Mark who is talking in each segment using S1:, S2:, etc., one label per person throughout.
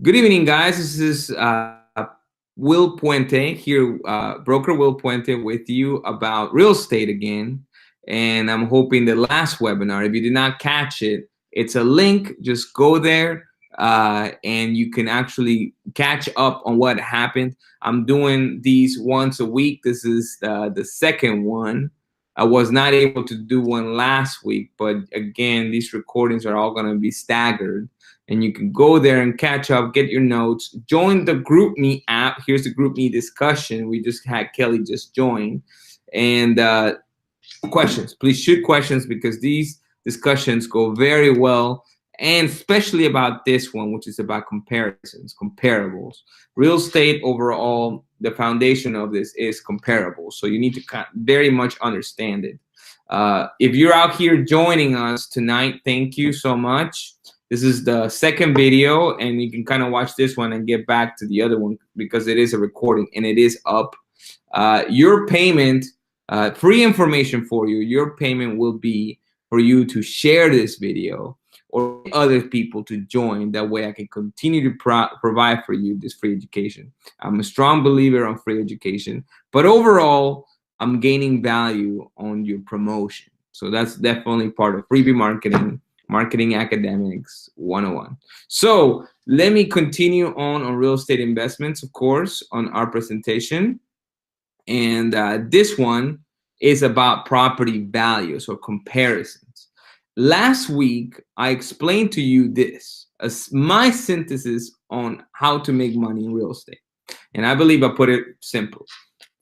S1: Good evening, guys. This is Will Puente here, broker Will Puente, with you about real estate again. And I'm hoping the last webinar, if you did not catch it, it's a link. Just go there and you can actually catch up on what happened. I'm doing these once a week. This is the second one. I was not able to do one last week, but again, these recordings are all going to be staggered, and you can go there and catch up, get your notes, join the GroupMe app. Here's the GroupMe discussion. We just had Kelly just join. And questions, please shoot questions, because these discussions go very well, and especially about this one, which is about comparisons, comparables. Real estate overall, the foundation of this is comparables. So you need to very much understand it. If you're out here joining us tonight, thank you so much. This is the second video, and you can kind of watch this one and get back to the other one because it is a recording and it is up. Your payment, free information for you, your payment will be for you to share this video or other people to join. That way I can continue to provide for you this free education. I'm a strong believer on free education, but overall, I'm gaining value on your promotion. So that's definitely part of freebie marketing academics 101. So let me continue on real estate investments, of course, on our presentation. And this one is about property values or comparisons. Last week, I explained to you this as my synthesis on how to make money in real estate. And I believe I put it simple.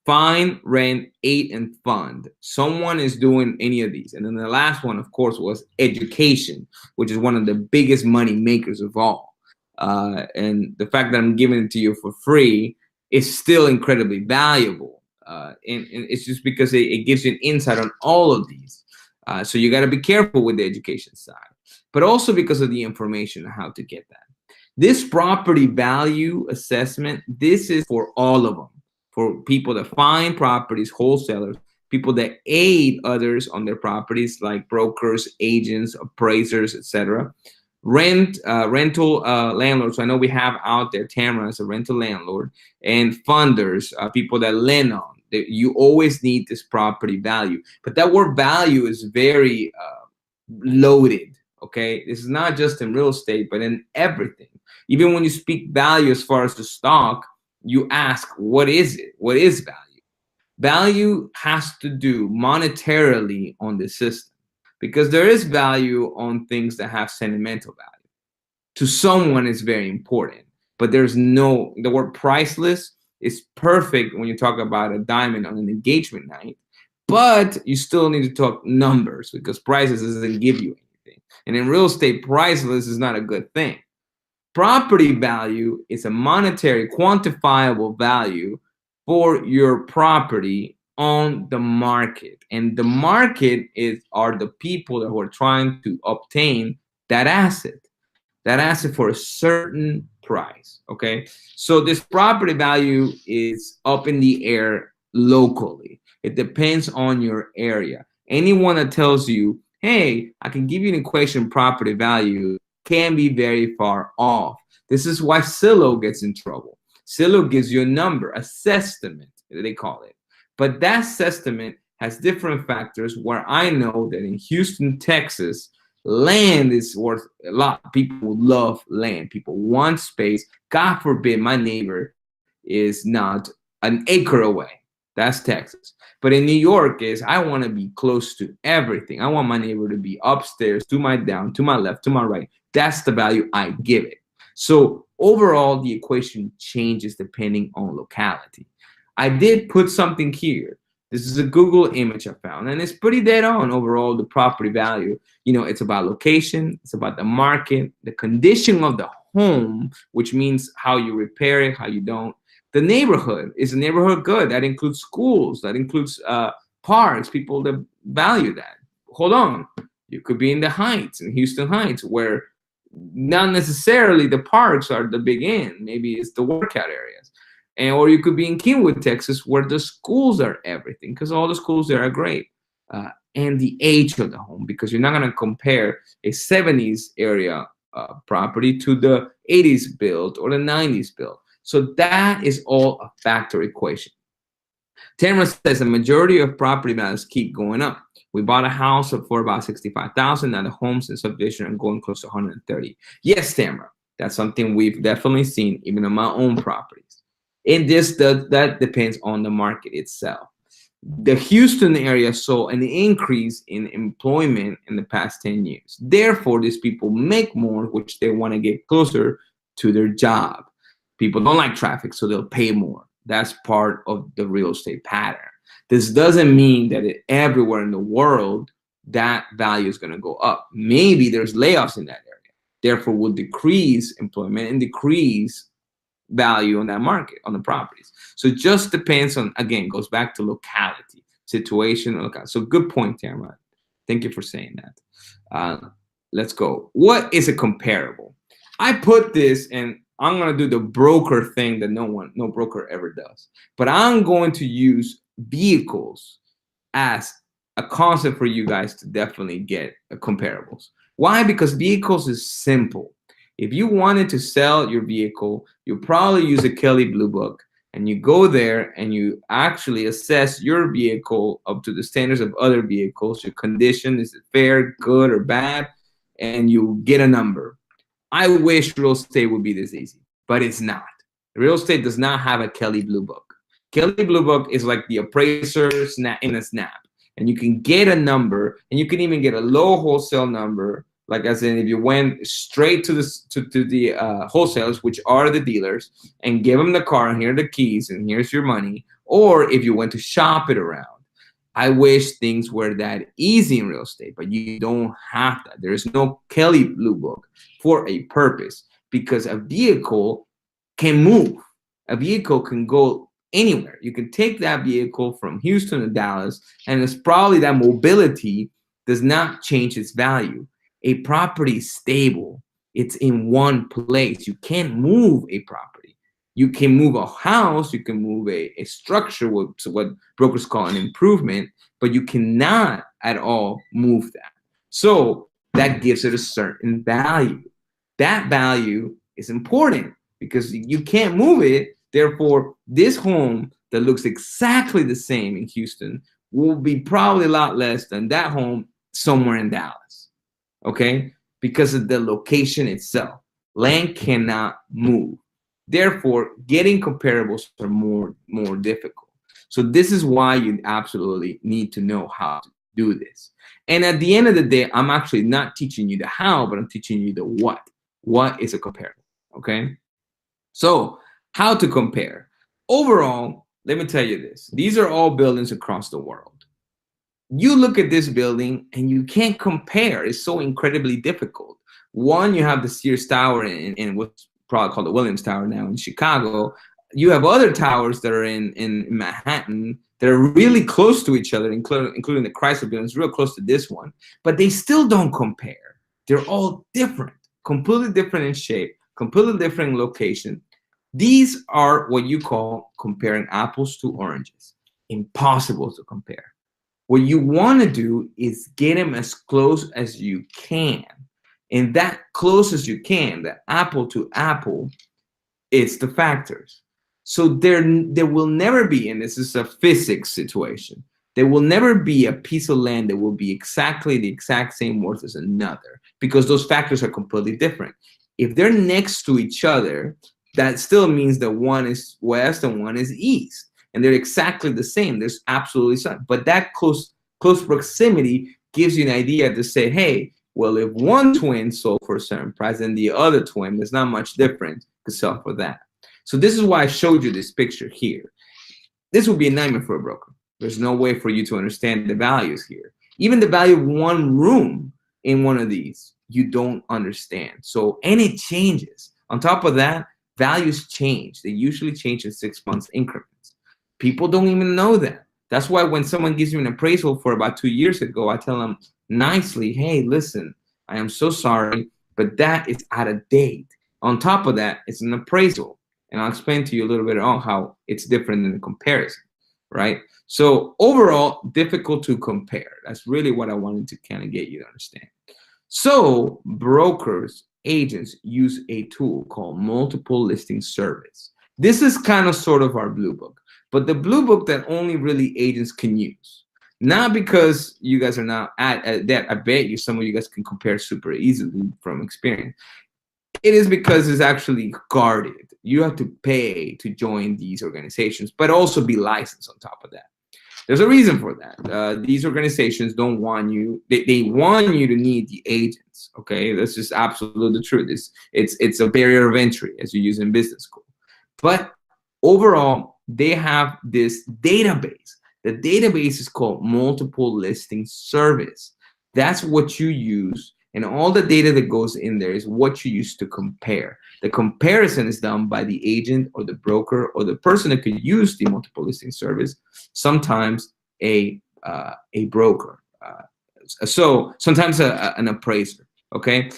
S1: Find, rent, aid, and fund. Someone is doing any of these. And then the last one, of course, was education, which is one of the biggest money makers of all. And the fact that I'm giving it to you for free is still incredibly valuable. And it's just because it gives you an insight on all of these. So you got to be careful with the education side, but also because of the information on how to get that. This property value assessment, this is for all of them. For people that find properties, wholesalers, people that aid others on their properties, like brokers, agents, appraisers, etc. Rental landlords. So I know we have out there Tamara as a rental landlord, and funders, people that lend on. You always need this property value, but that word value is very loaded. Okay, this is not just in real estate, but in everything. Even when you speak value as far as the stock, you ask, what is it? What is value? Value has to do monetarily on the system, because there is value on things that have sentimental value. To someone, it's very important, but the word priceless is perfect when you talk about a diamond on an engagement night, but you still need to talk numbers, because priceless doesn't give you anything. And in real estate, priceless is not a good thing. Property value is a monetary, quantifiable value for your property on the market. And the market are the people that are trying to obtain that asset for a certain price. Okay. So this property value is up in the air locally. It depends on your area. Anyone that tells you, hey, I can give you an equation property value, can be very far off. This is why Zillow gets in trouble. Zillow gives you a number, a sestimate, they call it. But that sestimate has different factors, where I know that in Houston, Texas, land is worth a lot. People love land. People want space. God forbid my neighbor is not an acre away. That's Texas. But in New York I want to be close to everything. I want my neighbor to be upstairs, to my down, to my left, to my right. That's the value I give it. So overall, the equation changes depending on locality. I did put something here. This is a Google image I found, and it's pretty dead on overall the property value. It's about location, it's about the market, the condition of the home, which means how you repair it, how you don't. The neighborhood, is the neighborhood good? That includes schools, that includes parks, people that value that. Hold on, you could be in the Heights, in Houston Heights, where not necessarily the parks are the big end. Maybe it's the workout areas. Or you could be in Kingwood, Texas, where the schools are everything, because all the schools there are great. And the age of the home, because you're not going to compare a 70s area property to the 80s build or the 90s build. So that is all a factor equation. Tamara says the majority of property values keep going up. We bought a house for about 65,000. Now the homes in subdivision are going close to 130. Yes, Tamara, that's something we've definitely seen even on my own properties. And that depends on the market itself. The Houston area saw an increase in employment in the past 10 years. Therefore, these people make more, which they want to get closer to their job. People don't like traffic, so they'll pay more. That's part of the real estate pattern. This doesn't mean that everywhere in the world that value is going to go up. Maybe there's layoffs in that area. Therefore, will decrease employment and decrease value on that market, on the properties. So it just depends on, again, goes back to locality, situation, locality. So good point, Tamara. Thank you for saying that. Let's go. What is a comparable? I put this, and I'm going to do the broker thing that no broker ever does. But I'm going to use vehicles as a concept for you guys to definitely get comparables. Why? Because vehicles is simple. If you wanted to sell your vehicle, you probably use a Kelley Blue Book, and you go there and you actually assess your vehicle up to the standards of other vehicles. Your condition, is it fair, good, or bad? And you get a number. I wish real estate would be this easy, but it's not. Real estate does not have a Kelley Blue Book. Kelley Blue Book is like the appraiser in a snap, and you can get a number, and you can even get a low wholesale number. Like as in, if you went straight to the wholesalers, which are the dealers, and give them the car, and here are the keys, and here's your money, or if you went to shop it around. I wish things were that easy in real estate, but you don't have that. There is no Kelley Blue Book for a purpose, because a vehicle can move. A vehicle can go anywhere. You can take that vehicle from Houston to Dallas, and it's probably that mobility does not change its value. A property is stable. It's in one place. You can't move a property. You can move a house. You can move a structure, what brokers call an improvement, but you cannot at all move that. So that gives it a certain value. That value is important because you can't move it. Therefore, this home that looks exactly the same in Houston will be probably a lot less than that home somewhere in Dallas. Okay, because of the location itself. Land cannot move. Therefore, getting comparables are more difficult. So this is why you absolutely need to know how to do this. And at the end of the day, I'm actually not teaching you the how, but I'm teaching you the what. What is a comparable? Okay, so how to compare. Overall, let me tell you this. These are all buildings across the world. You look at this building and you can't compare. It's so incredibly difficult. One, you have the Sears Tower in what's probably called the Williams Tower now in Chicago. You have other towers that are in Manhattan that are really close to each other, including the Chrysler building. It's real close to this one, but they still don't compare. They're all different, completely different in shape, completely different in location. These are what you call comparing apples to oranges. Impossible to compare. What you want to do is get them as close as you can. And that close as you can, the apple to apple, it's the factors. So there will never be, and this is a physics situation, there will never be a piece of land that will be exactly the exact same worth as another, because those factors are completely different. If they're next to each other, that still means that one is west and one is east. And they're exactly the same. There's absolutely something. But that close proximity gives you an idea to say, hey, well, if one twin sold for a certain price and the other twin, there's not much difference, could sell for that. So this is why I showed you this picture here. This would be a nightmare for a broker. There's no way for you to understand the values here. Even the value of one room in one of these, you don't understand. So, and it changes. On top of that, values change. They usually change in 6 months increments. People don't even know that. That's why when someone gives me an appraisal for about 2 years ago, I tell them nicely, hey, listen, I am so sorry, but that is out of date. On top of that, it's an appraisal. And I'll explain to you a little bit on how it's different than the comparison, right? So overall, difficult to compare. That's really what I wanted to kind of get you to understand. So brokers agents use a tool called multiple listing service. This is kind of sort of our blue book, but the blue book that only really agents can use. Not because you guys are not at that. I bet you some of you guys can compare super easily from experience. It is because it's actually guarded. You have to pay to join these organizations, but also be licensed on top of that. There's a reason for that. These organizations don't want you. They want you to need the agents. Okay, that's just absolutely true. It's a barrier of entry as you use in business school. But overall, they have this database. The database is called multiple listing service. That's what you use, and all the data that goes in there is what you use to compare. The comparison is done by the agent or the broker or the person that could use the multiple listing service, sometimes a broker. So sometimes an appraiser, okay?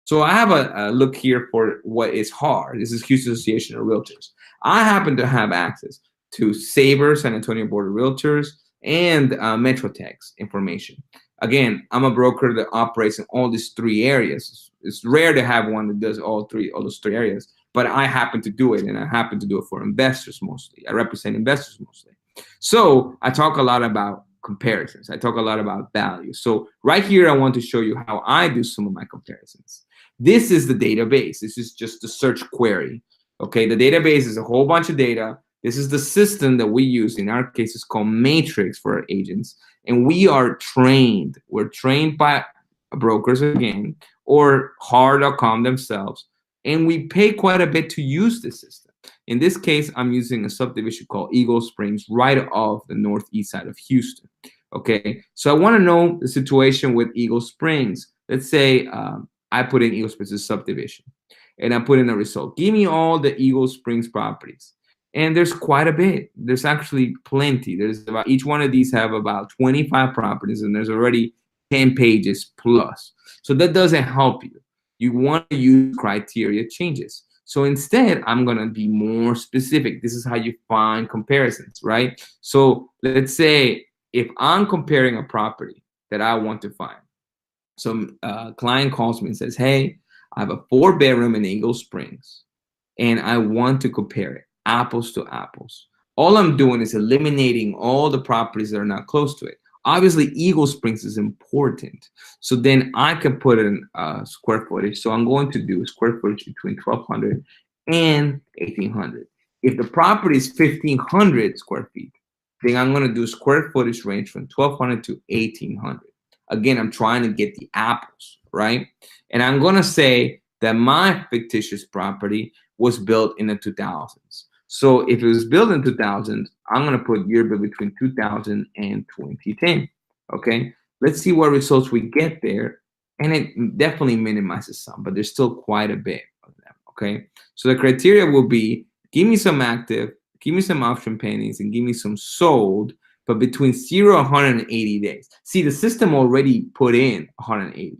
S1: So I have a look here for what is HAR. This is Houston Association of Realtors. I happen to have access to Sabre, San Antonio Board of Realtors, and MetroTech's information. Again, I'm a broker that operates in all these three areas. It's rare to have one that does all those three areas, but I happen to do it, and I happen to do it for investors mostly. I represent investors mostly. So I talk a lot about comparisons. I talk a lot about value. So right here, I want to show you how I do some of my comparisons. This is the database. This is just the search query. Okay, the database is a whole bunch of data. This is the system that we use. In our case, it's called Matrix for our agents. And we are trained. We're trained by brokers again, or HAR.com themselves. And we pay quite a bit to use this system. In this case, I'm using a subdivision called Eagle Springs right off the northeast side of Houston. Okay, so I want to know the situation with Eagle Springs. Let's say I put in Eagle Springs as subdivision, and I put in a result. Give me all the Eagle Springs properties. And there's quite a bit. There's actually plenty. There's about, each one of these have about 25 properties, and there's already 10 pages plus. So that doesn't help you. You want to use criteria changes. So instead, I'm going to be more specific. This is how you find comparisons, right? So let's say if I'm comparing a property that I want to find. Some client calls me and says, hey, I have a 4-bedroom in Eagle Springs, and I want to compare it. Apples to apples. All I'm doing is eliminating all the properties that are not close to it. Obviously, Eagle Springs is important. So then I can put in square footage. So I'm going to do square footage between 1,200 and 1,800. If the property is 1,500 square feet, then I'm going to do square footage range from 1,200 to 1,800. Again, I'm trying to get the apples, right? And I'm going to say that my fictitious property was built in the 2000s. So if it was built in 2000, I'm going to put year built between 2000 and 2010. Okay, let's see what results we get there. And it definitely minimizes some, but there's still quite a bit of them. Okay, so the criteria will be, give me some active, give me some option pendings, and give me some sold, but between 0 and 180 days. See, the system already put in 180.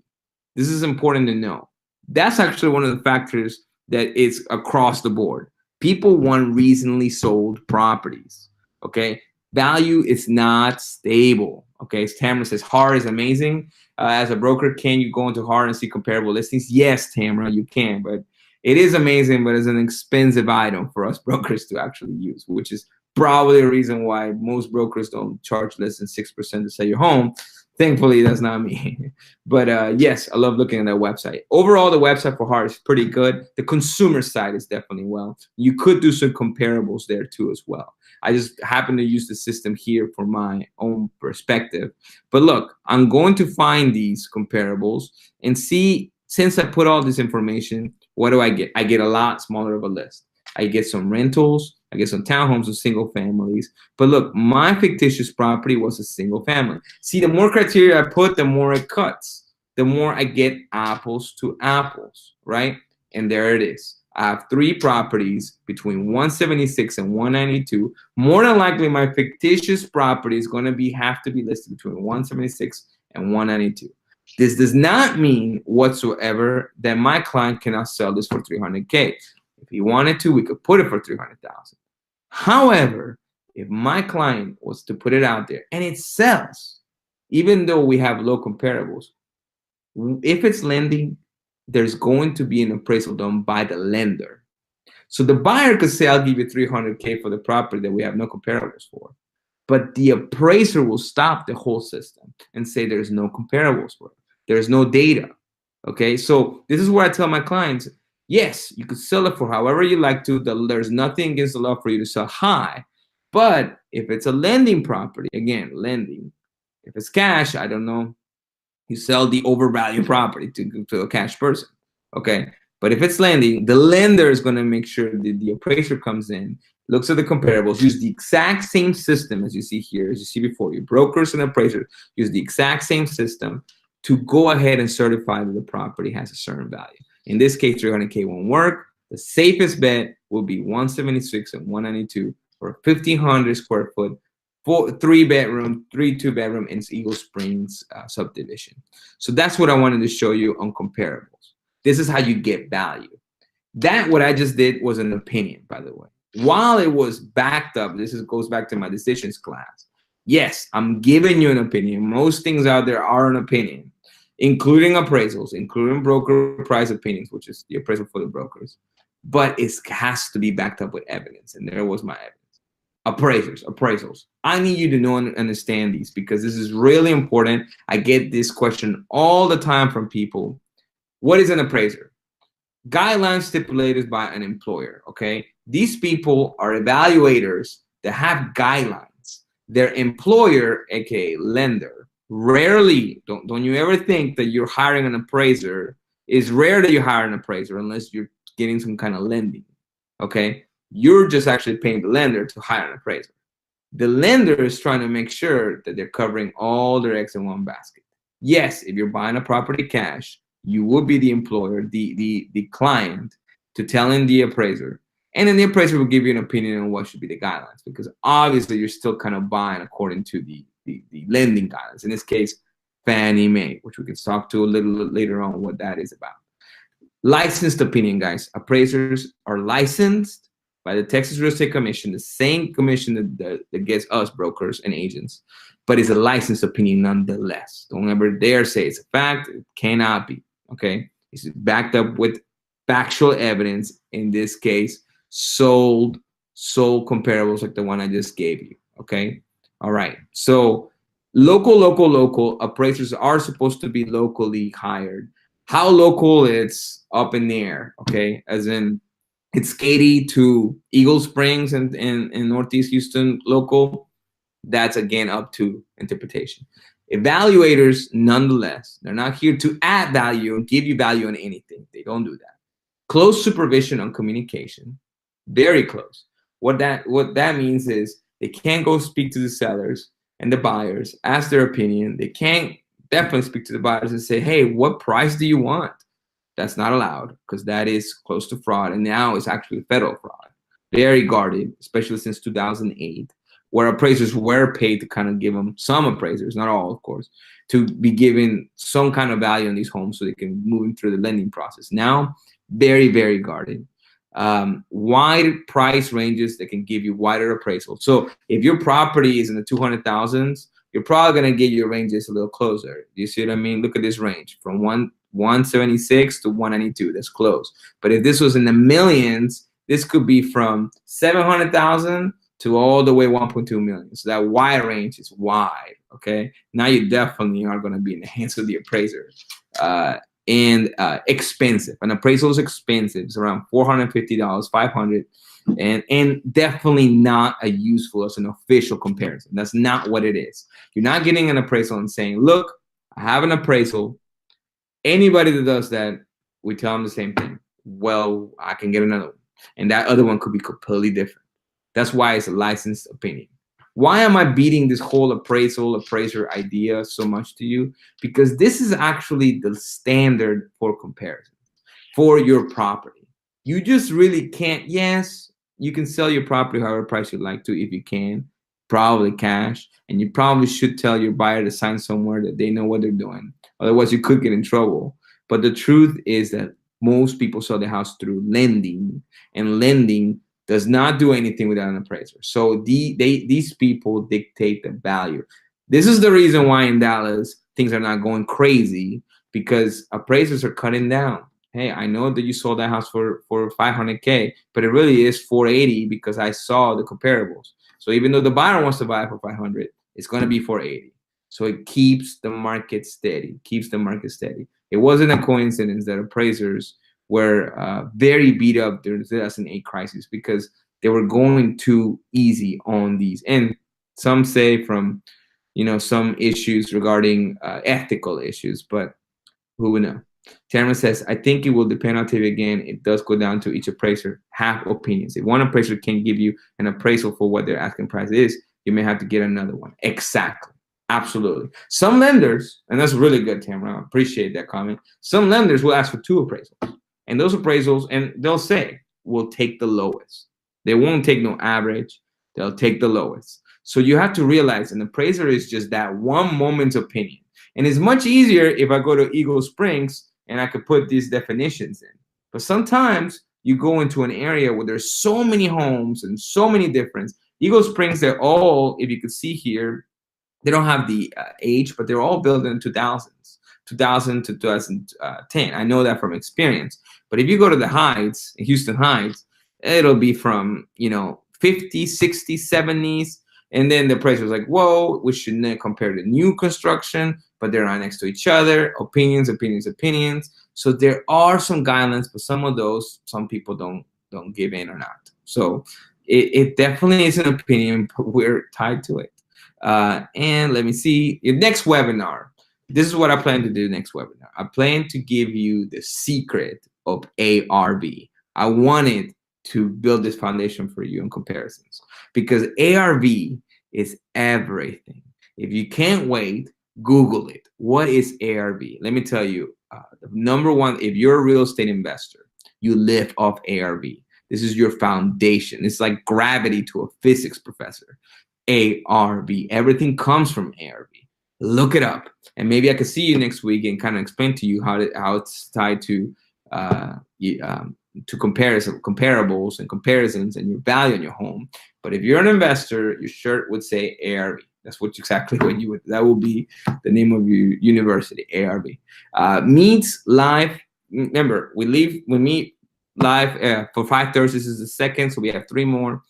S1: This is important to know. That's actually one of the factors that is across the board. People want recently sold properties, okay? Value is not stable, okay? As Tamara says, HAR is amazing. As a broker, can you go into HAR and see comparable listings? Yes, Tamara, you can, but it is amazing, but it's an expensive item for us brokers to actually use, which is probably a reason why most brokers don't charge less than 6% to sell your home. Thankfully, that's not me. But yes, I love looking at that website. Overall, the website for HAR is pretty good. The consumer side is definitely well. You could do some comparables there too as well. I just happen to use the system here for my own perspective. But look, I'm going to find these comparables and see, since I put all this information, what do I get? I get a lot smaller of a list. I get some rentals. I get some townhomes and single families. But look, my fictitious property was a single family. See, the more criteria I put, the more it cuts. The more I get apples to apples, right? And there it is. I have 3 properties between 176 and 192. More than likely, my fictitious property is going to have to be listed between 176 and 192. This does not mean whatsoever that my client cannot sell this for 300K. If he wanted to, we could put it for 300,000. However, if my client was to put it out there and it sells, even though we have low comparables, if it's lending, there's going to be an appraisal done by the lender. So the buyer could say, I'll give you 300K for the property that we have no comparables for. But the appraiser will stop the whole system and say there's no comparables for it. There's no data. Okay, so this is where I tell my clients, yes, you could sell it for however you like to. There's nothing against the law for you to sell high. But if it's a lending property, again, lending, if it's cash, I don't know, you sell the overvalued property to a cash person. Okay, but if it's lending, the lender is going to make sure that the appraiser comes in, looks at the comparables, use the exact same system as you see here, as you see before you. Brokers and appraisers use the exact same system to go ahead and certify that the property has a certain value. In this case, 300K won't work. The safest bet will be 176 and 192 for a 1,500 square foot, 3-bedroom, 2-bedroom in Eagle Springs subdivision. So that's what I wanted to show you on comparables. This is how you get value. That what I just did was an opinion, by the way. While it was backed up, goes back to my decisions class. Yes, I'm giving you an opinion. Most things out there are an opinion, including appraisals, including broker price opinions, which is the appraisal for the brokers. But it has to be backed up with evidence, and there was my evidence. Appraisals. I need you to know and understand these because this is really important. I get this question all the time from people. What is an appraiser? Guidelines stipulated by an employer, okay? These people are evaluators that have guidelines. Their employer, aka lender, rarely, don't you ever think that you're hiring an appraiser. It's rare that you hire an appraiser unless you're getting some kind of lending, okay? You're just actually paying the lender to hire an appraiser. The lender is trying to make sure that they're covering all their eggs in one basket. Yes, if you're buying a property cash, you will be the employer, the client, to telling the appraiser. And then the appraiser will give you an opinion on what should be the guidelines, because obviously you're still kind of buying according to the lending guidelines. In this case, Fannie Mae, which we can talk to a little later on what that is about. Licensed opinion, guys. Appraisers are licensed by the Texas Real Estate Commission, the same commission that gets us brokers and agents, but it's a licensed opinion nonetheless. Don't ever dare say it's a fact. It cannot be, okay? It's backed up with factual evidence, in this case, sold comparables like the one I just gave you, okay? All right, so local appraisers are supposed to be locally hired. How local? It's up in the air, okay? As in, it's Katy to Eagle Springs and in Northeast Houston local. That's again up to interpretation. Evaluators, nonetheless, they're not here to add value and give you value on anything. They don't do that. Close supervision on communication, very close. What that means is they can't go speak to the sellers and the buyers, ask their opinion. They can't definitely speak to the buyers and say, hey, what price do you want? That's not allowed because that is close to fraud. And now it's actually federal fraud. Very guarded, especially since 2008, where appraisers were paid to kind of give them, some appraisers, not all, of course, to be given some kind of value on these homes so they can move them through the lending process. Now, very, very guarded. Wide price ranges that can give you wider appraisal. So if your property is in the 200,000s, you're probably going to get your ranges a little closer. You see what I mean? Look at this range from 176 to 192. That's close. But if this was in the millions, this could be from 700,000 to all the way 1.2 million. So that wide range is wide. Okay. Now you definitely are going to be in the hands of the appraiser. And expensive. An appraisal is expensive. It's around $450, $500, and definitely not a useful as an official comparison. That's not what it is. You're not getting an appraisal and saying, look, I have an appraisal. Anybody that does that, we tell them the same thing. Well, I can get another one. And that other one could be completely different. That's why it's a licensed opinion. Why am I beating this whole appraiser idea so much to you? Because this is actually the standard for comparison for your property. You just really can't. Yes, you can sell your property however price you'd like to if you can, probably cash. And you probably should tell your buyer to sign somewhere that they know what they're doing. Otherwise, you could get in trouble. But the truth is that most people sell their house through lending, and lending does not do anything without an appraiser. So these people dictate the value. This is the reason why in Dallas things are not going crazy, because appraisers are cutting down. hey, I know that you sold that house for 500K, but it really is 480 because I saw the comparables. So even though the buyer wants to buy it for 500, it's going to be 480. So it keeps the market steady, keeps the market steady. It wasn't a coincidence that appraisers were very beat up during the 2008 crisis because they were going too easy on these. And some say from, some issues regarding ethical issues, but who would know? Tamara says, I think it will depend on TV again. It does go down to each appraiser have opinions. If one appraiser can give you an appraisal for what their asking price is, you may have to get another one. Exactly. Absolutely. Some lenders, and that's really good, Tamara, I appreciate that comment. Some lenders will ask for 2 appraisals. And those appraisals, and they'll say, we'll take the lowest. They won't take no average. They'll take the lowest. So you have to realize an appraiser is just that one moment's opinion. And it's much easier if I go to Eagle Springs and I could put these definitions in. But sometimes you go into an area where there's so many homes and so many different. Eagle Springs, they're all, if you could see here, they don't have the age, but they're all built in the 2000s, 2000 to 2010. I know that from experience. But if you go to the Heights, Houston Heights, it'll be from, 50s, 60s, 70s. And then the price was like, whoa, we shouldn't compare the new construction, but they're right next to each other. Opinions. So there are some guidelines, but some of those, some people don't give in or not. So it definitely is an opinion, but we're tied to it. And let me see, your next webinar. This is what I plan to do next webinar. I plan to give you the secret of ARV. I wanted to build this foundation for you in comparisons because ARV is everything. If you can't wait, Google it. What is ARV? Let me tell you, the number one, if you're a real estate investor, you live off ARV. This is your foundation. It's like gravity to a physics professor. ARV. Everything comes from ARV. Look it up. And maybe I could see you next week and kind of explain to you how it's tied to comparables and comparisons and your value in your home. But if you're an investor, your shirt would say ARV. That's exactly what you would. That will be the name of your university, ARV. Meets live. Remember, we meet live for 5 Thursdays. This is the second, so we have 3 more.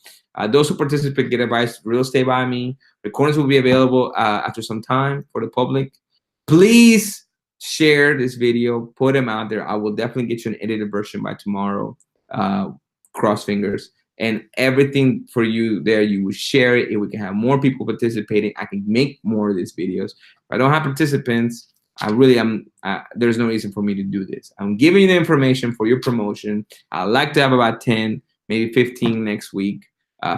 S1: Those who participate get advice, real estate by me. Recordings will be available after some time for the public. Please share this video, put them out there. I will definitely get you an edited version by tomorrow. Cross fingers. And everything for you there, you will share it. If we can have more people participating, I can make more of these videos. If I don't have participants, there's no reason for me to do this. I'm giving you the information for your promotion. I'd like to have about 10, maybe 15 next week,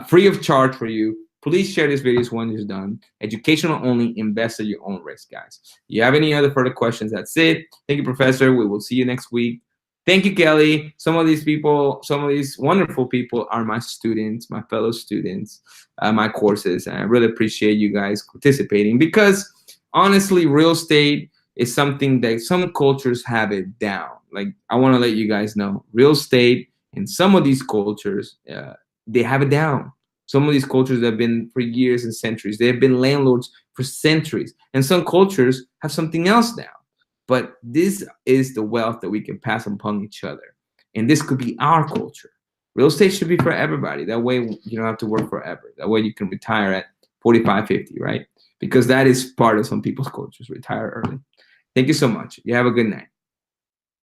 S1: free of charge for you. Please share this video once it's done. Educational only, invest at your own risk, guys. If you have any other further questions, that's it. Thank you, Professor. We will see you next week. Thank you, Kelly. Some of these people, some of these wonderful people are my students, my fellow students, my courses. And I really appreciate you guys participating because honestly, real estate is something that some cultures have it down. Like, I want to let you guys know, real estate in some of these cultures, they have it down. Some of these cultures have been for years and centuries. They have been landlords for centuries. And some cultures have something else now. But this is the wealth that we can pass upon each other. And this could be our culture. Real estate should be for everybody. That way you don't have to work forever. That way you can retire at 45, 50, right? Because that is part of some people's cultures, retire early. Thank you so much. You have a good night.